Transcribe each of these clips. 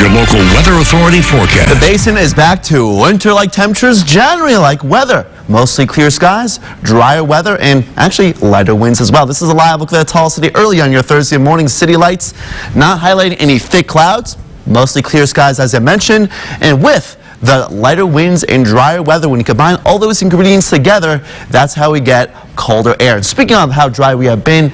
your local Weather Authority forecast. The basin is back to winter-like temperatures, January-like weather. Mostly clear skies, drier weather, and actually lighter winds as well. This is a live look at the tall city early on your Thursday morning. City lights not highlighting any thick clouds. Mostly clear skies, as I mentioned, and with the lighter winds and drier weather, when you combine all those ingredients together, that's how we get colder air. And speaking of how dry we have been,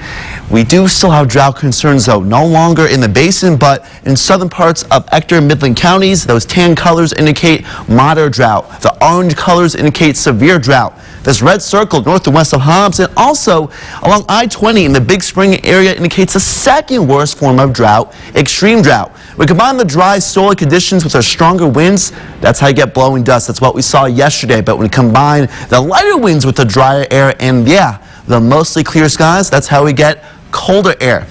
we do still have drought concerns, though. No longer in the basin, but in southern parts of Ector and Midland counties. Those tan colors indicate moderate drought. The orange colors indicate severe drought. This red circle north and west of Hobbs and also along I-20 in the Big Spring area indicates the second worst form of drought, extreme drought. We combine the dry soil conditions with our stronger winds. That's how you get blowing dust. That's what we saw yesterday. But when we combine the lighter winds with the drier air and, yeah, the mostly clear skies, that's how we get colder air.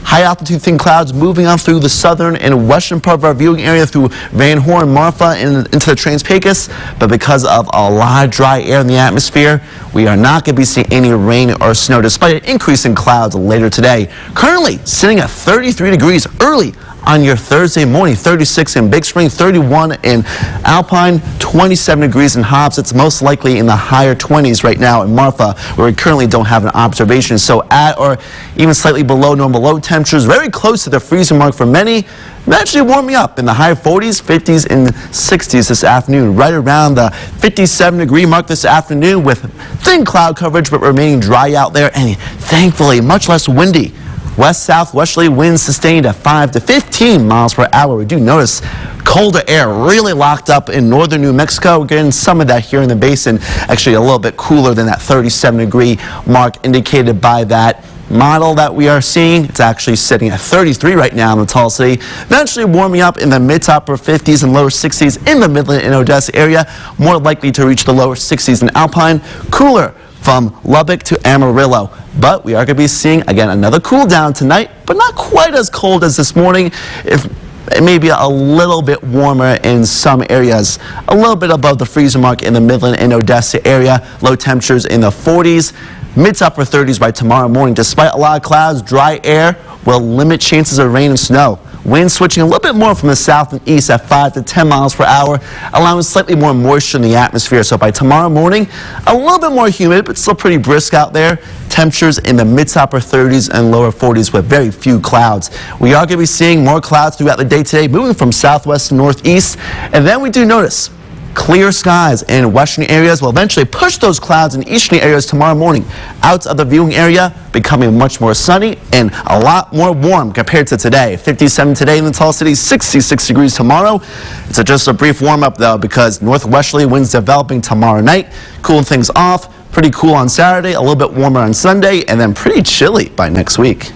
High altitude thin clouds moving on through the southern and western part of our viewing area through Van Horn, Marfa, and into the Trans-Pecos. But because of a lot of dry air in the atmosphere, we are not going to be seeing any rain or snow despite an increase in clouds later today. Currently sitting at 33 degrees early on your Thursday morning, 36 in Big Spring, 31 in Alpine, 27 degrees in Hobbs. It's most likely in the higher 20s right now in Marfa, where we currently don't have an observation. So at or even slightly below normal low temperatures, very close to the freezing mark for many. Eventually warming up in the high 40s, 50s, and 60s this afternoon. Right around the 57-degree mark this afternoon with thin cloud coverage, but remaining dry out there and thankfully much less windy. West-southwesterly winds sustained at 5 to 15 miles per hour. We do notice colder air really locked up in northern New Mexico. We're getting some of that here in the basin, actually a little bit cooler than that 37-degree mark indicated by that model that we are seeing. It's actually sitting at 33 right now in the tall city, eventually warming up in the mid to upper 50s and lower 60s in the Midland and Odessa area, more likely to reach the lower 60s in Alpine, cooler from Lubbock to Amarillo. But we are going to be seeing, again, another cool down tonight, but not quite as cold as this morning. It may be a little bit warmer in some areas, a little bit above the freezer mark in the Midland and Odessa area. Low temperatures in the 40s, mid to upper 30s by tomorrow morning. Despite a lot of clouds, dry air will limit chances of rain and snow. Winds switching a little bit more from the south and east at 5 to 10 miles per hour, allowing slightly more moisture in the atmosphere. So by tomorrow morning, a little bit more humid, but still pretty brisk out there. Temperatures in the mid to upper 30s and lower 40s with very few clouds. We are going to be seeing more clouds throughout the day today, moving from southwest to northeast. And then we do notice clear skies in western areas will eventually push those clouds in eastern areas tomorrow morning. Out of the viewing area, becoming much more sunny and a lot more warm compared to today. 57 today in the tall city, 66 degrees tomorrow. It's just a brief warm-up, though, because northwesterly winds developing tomorrow night, cooling things off. Pretty cool on Saturday, a little bit warmer on Sunday, and then pretty chilly by next week.